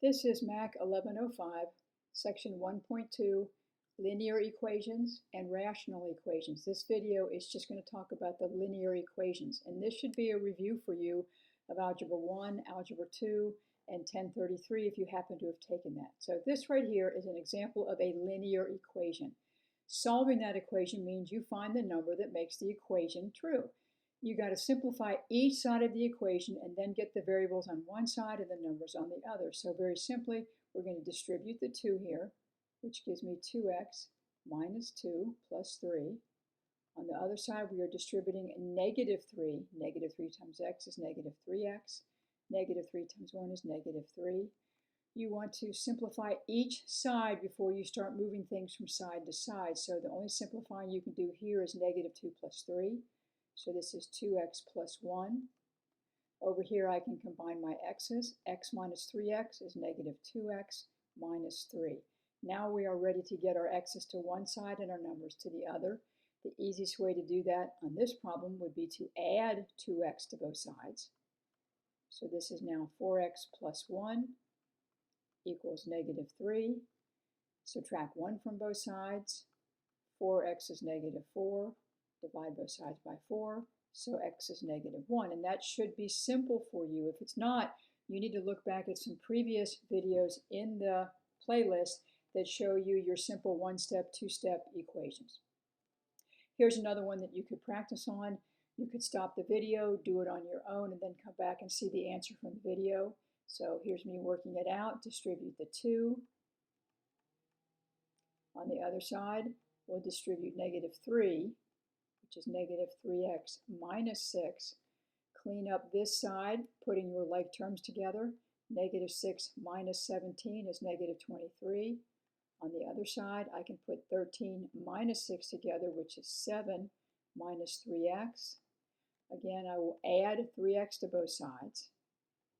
This is Mac 1105, Section 1.2, Linear Equations and Rational Equations. This video is just going to talk about the linear equations, and this should be a review for you of Algebra 1, Algebra 2, and 1033 if you happen to have taken that. So this right here is an example of a linear equation. Solving that equation means you find the number that makes the equation true. You got to simplify each side of the equation and then get the variables on one side and the numbers on the other. So very simply, we're going to distribute the 2 here, which gives me 2x minus 2 plus 3. On the other side, we are distributing negative 3. Negative 3 times x is negative 3x. Negative 3 times 1 is negative 3. You want to simplify each side before you start moving things from side to side. So the only simplifying you can do here is negative 2 plus 3. So this is 2x plus 1. Over here I can combine my x's. X minus 3x is negative 2x minus 3. Now we are ready to get our x's to one side and our numbers to the other. The easiest way to do that on this problem would be to add 2x to both sides. So this is now 4x plus 1 equals negative 3. Subtract 1 from both sides. 4x is negative 4. Divide both sides by 4, so x is negative 1. And that should be simple for you. If it's not, you need to look back at some previous videos in the playlist that show you your simple one-step, two-step equations. Here's another one that you could practice on. You could stop the video, do it on your own, and then come back and see the answer from the video. So here's me working it out. Distribute the 2. On the other side, we'll distribute negative 3. Which is negative 3x minus 6. Clean up this side, putting your like terms together. Negative 6 minus 17 is negative 23. On the other side, I can put 13 minus 6 together, which is 7 minus 3x. Again, I will add 3x to both sides,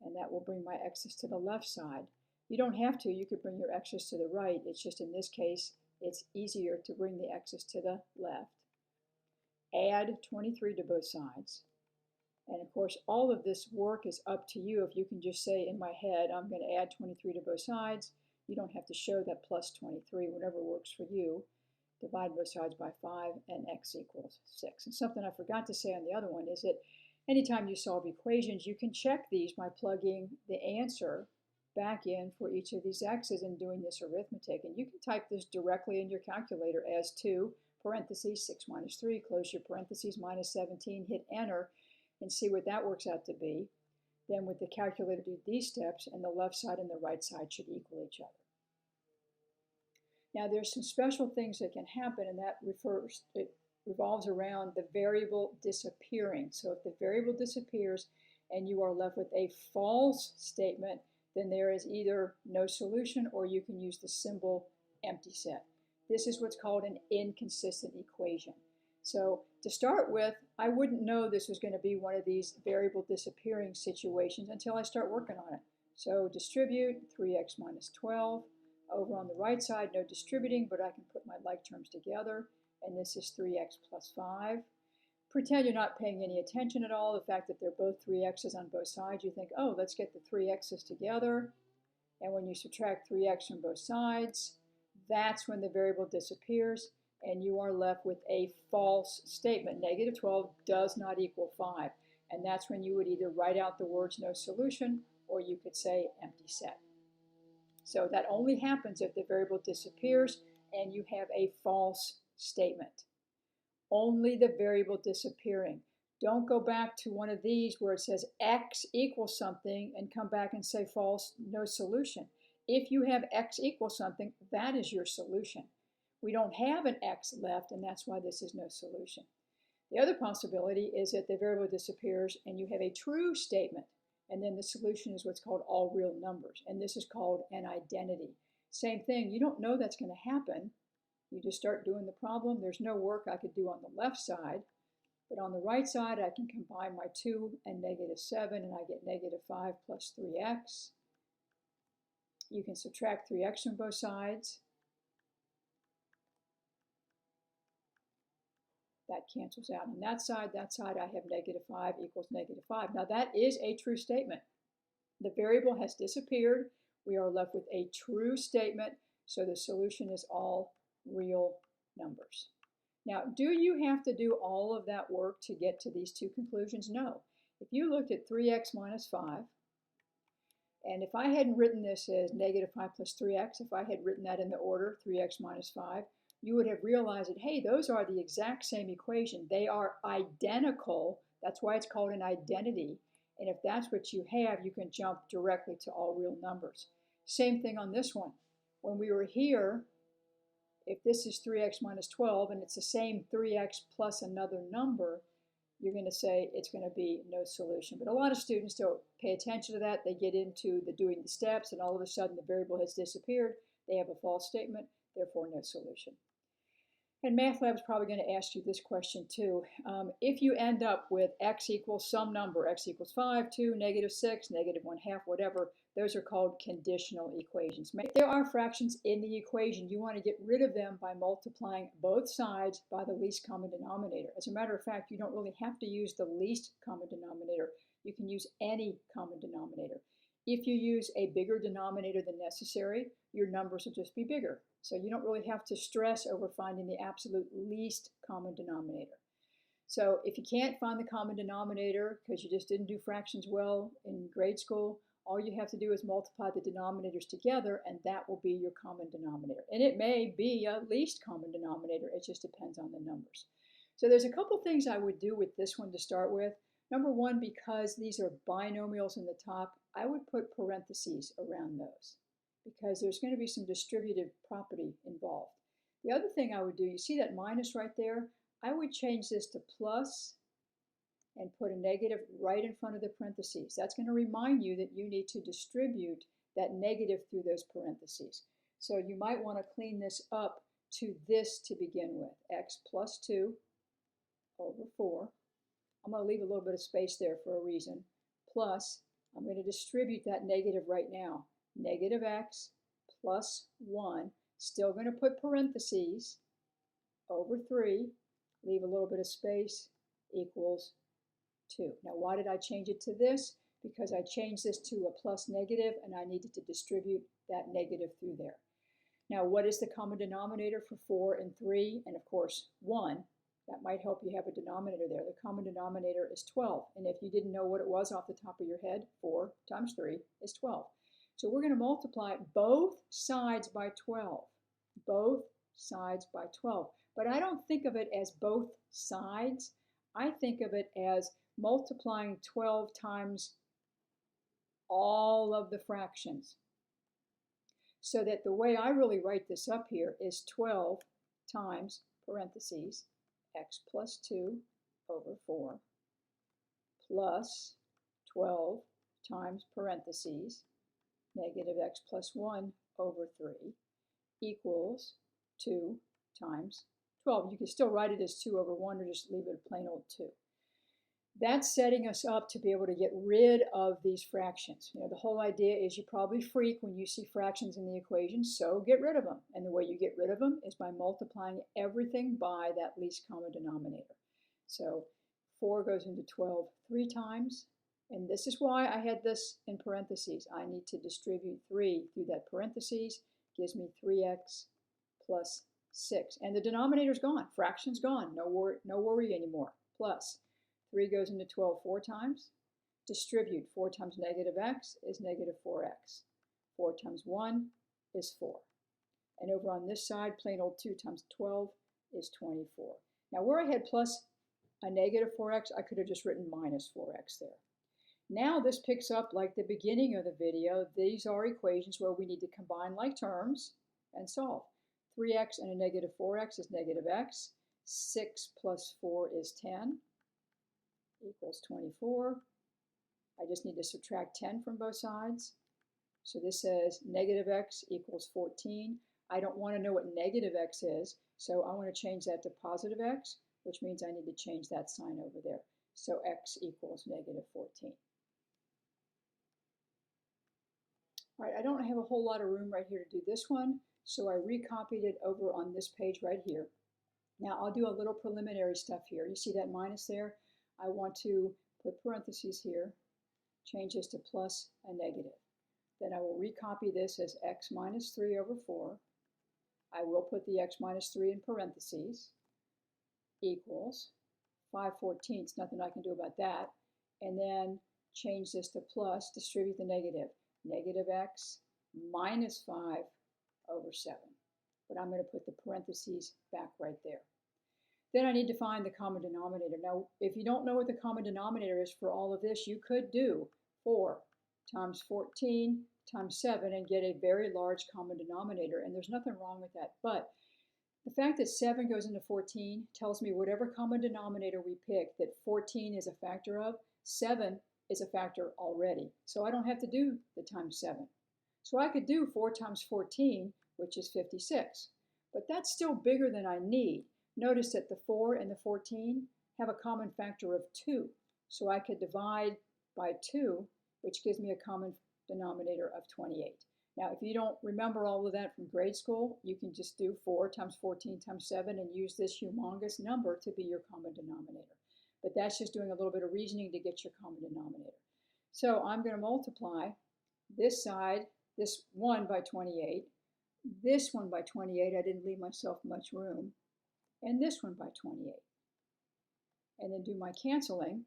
and that will bring my x's to the left side. You don't have to. You could bring your x's to the right. It's just in this case, it's easier to bring the x's to the left. Add 23 to both sides. And of course, all of this work is up to you. If you can just say in my head, I'm going to add 23 to both sides, you don't have to show that plus 23, whatever works for you. Divide both sides by 5, and x equals 6. And something I forgot to say on the other one is that anytime you solve equations, you can check these by plugging the answer back in for each of these x's and doing this arithmetic. And you can type this directly in your calculator as 2 parentheses 6 minus 3, close your parentheses, minus 17, hit enter, and see what that works out to be. Then with the calculator, do these steps, and the left side and the right side should equal each other. Now there's some special things that can happen, and that revolves around the variable disappearing. So if the variable disappears and you are left with a false statement, then there is either no solution or you can use the symbol empty set. This is what's called an inconsistent equation. So to start with, I wouldn't know this was going to be one of these variable disappearing situations until I start working on it. So distribute 3x minus 12. Over on the right side, no distributing, but I can put my like terms together. And this is 3x plus 5. Pretend you're not paying any attention at all. The fact that they're both 3x's on both sides, you think, oh, let's get the 3x's together. And when you subtract 3x from both sides, that's when the variable disappears and you are left with a false statement. Negative 12 does not equal 5. And that's when you would either write out the words no solution or you could say empty set. So that only happens if the variable disappears and you have a false statement. Only the variable disappearing. Don't go back to one of these where it says x equals something and come back and say false, no solution. If you have x equals something, that is your solution. We don't have an x left, and that's why this is no solution. The other possibility is that the variable disappears and you have a true statement, and then the solution is what's called all real numbers, and this is called an identity. Same thing, you don't know that's going to happen. You just start doing the problem. There's no work I could do on the left side, but on the right side, I can combine my 2 and negative 7, and I get negative 5 plus 3x. You can subtract 3x from both sides. That cancels out on that side. That side I have negative 5 equals negative 5. Now that is a true statement. The variable has disappeared. we are left with a true statement, so the solution is all real numbers. Now, do you have to do all of that work to get to these two conclusions? No. If you looked at 3x minus 5, and if I hadn't written this as negative 5 plus 3x, if I had written that in the order 3x minus 5, you would have realized that, hey, those are the exact same equation. They are identical. That's why it's called an identity. And if that's what you have, you can jump directly to all real numbers. Same thing on this one. When we were here, if this is 3x minus 12 and it's the same 3x plus another number, you're going to say it's going to be no solution. But a lot of students don't pay attention to that. They get into the doing the steps, and all of a sudden the variable has disappeared. They have a false statement, therefore no solution. And Math Lab is probably going to ask you this question too. If you end up with x equals some number, x equals 5, 2, negative 6, negative 1/2, whatever, those are called conditional equations. If there are fractions in the equation, you want to get rid of them by multiplying both sides by the least common denominator. As a matter of fact, you don't really have to use the least common denominator. You can use any common denominator. If you use a bigger denominator than necessary, your numbers will just be bigger. So you don't really have to stress over finding the absolute least common denominator. So if you can't find the common denominator because you just didn't do fractions well in grade school, all you have to do is multiply the denominators together, and that will be your common denominator. And it may be a least common denominator. It just depends on the numbers. So there's a couple things I would do with this one to start with. Number one, because these are binomials in the top, I would put parentheses around those because there's going to be some distributive property involved. The other thing I would do, you see that minus right there? I would change this to plus and put a negative right in front of the parentheses. That's going to remind you that you need to distribute that negative through those parentheses. So you might want to clean this up to this to begin with. X plus 2 over 4. I'm going to leave a little bit of space there for a reason. Plus, I'm going to distribute that negative right now. Negative x plus 1. Still going to put parentheses over 3. Leave a little bit of space equals 2. Now, why did I change it to this? Because I changed this to a plus negative, and I needed to distribute that negative through there. Now, what is the common denominator for 4 and 3? And of course, 1. That might help you have a denominator there. The common denominator is 12. And if you didn't know what it was off the top of your head, 4 times 3 is 12. So we're going to multiply both sides by 12. Both sides by 12. But I don't think of it as both sides. I think of it as multiplying 12 times all of the fractions. So that the way I really write this up here is 12 times parentheses x plus 2 over 4 plus 12 times parentheses negative x plus 1 over 3 equals 2 times 12. You can still write it as 2 over 1 or just leave it a plain old 2. That's setting us up to be able to get rid of these fractions. You know, the whole idea is you probably freak when you see fractions in the equation, so get rid of them. And the way you get rid of them is by multiplying everything by that least common denominator. So 4 goes into 12 3 times, and this is why I had this in parentheses. I need to distribute 3 through that parentheses, gives me 3x plus 6. And the denominator's gone, fraction's gone, no worry anymore, plus. 3 goes into 12 4 times. Distribute 4 times negative x is negative 4x. 4 times 1 is 4. And over on this side, plain old 2 times 12 is 24. Now where I had plus a negative 4x, I could have just written minus 4x there. Now this picks up like the beginning of the video. These are equations where we need to combine like terms and solve. 3x and a negative 4x is negative x. 6 plus 4 is 10. Equals 24. I just need to subtract 10 from both sides. So this says negative x equals 14. I don't want to know what negative x is, so I want to change that to positive x, which means I need to change that sign over there. So x equals negative 14. All right, I don't have a whole lot of room right here to do this one, so I recopied it over on this page right here. Now I'll do a little preliminary stuff here. You see that minus there? I want to put parentheses here, change this to plus a negative. Then I will recopy this as x minus 3 over 4. I will put the x minus 3 in parentheses, equals 5/14, nothing I can do about that. And then change this to plus, distribute the negative. Negative x minus 5 over 7. But I'm going to put the parentheses back right there. Then I need to find the common denominator. Now, if you don't know what the common denominator is for all of this, you could do 4 times 14 times 7 and get a very large common denominator, and there's nothing wrong with that. But the fact that 7 goes into 14 tells me whatever common denominator we pick that 14 is a factor of, 7 is a factor already. So I don't have to do the times 7. So I could do 4 times 14, which is 56. But that's still bigger than I need. Notice that the 4 and the 14 have a common factor of 2. So I could divide by 2, which gives me a common denominator of 28. Now, if you don't remember all of that from grade school, you can just do 4 times 14 times 7 and use this humongous number to be your common denominator. But that's just doing a little bit of reasoning to get your common denominator. So I'm going to multiply this side, this 1 by 28, this one by 28, I didn't leave myself much room, and this one by 28. And then do my canceling.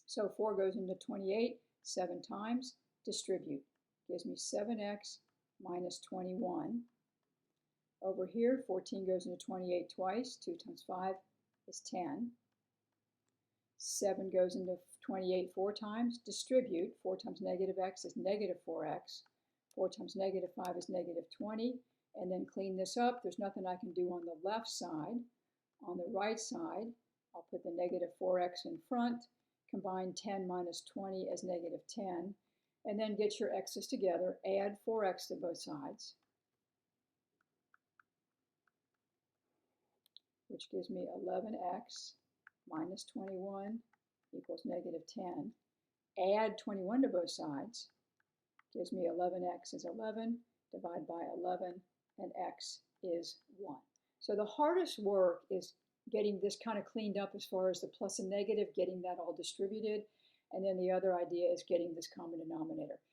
So 4 goes into 28 7 times, distribute. Gives me 7x minus 21. Over here, 14 goes into 28 twice. 2 times 5 is 10. 7 goes into 28 4 times. Distribute. 4 times negative x is negative 4x. 4 times negative 5 is negative 20. And then clean this up. There's nothing I can do on the left side. On the right side, I'll put the negative 4x in front. Combine 10 minus 20 as negative 10. And then get your x's together. Add 4x to both sides, which gives me 11x minus 21 equals negative 10. Add 21 to both sides. Gives me 11x is 11. Divide by 11, and x is 1. So the hardest work is getting this kind of cleaned up as far as the plus and negative, getting that all distributed. And then the other idea is getting this common denominator.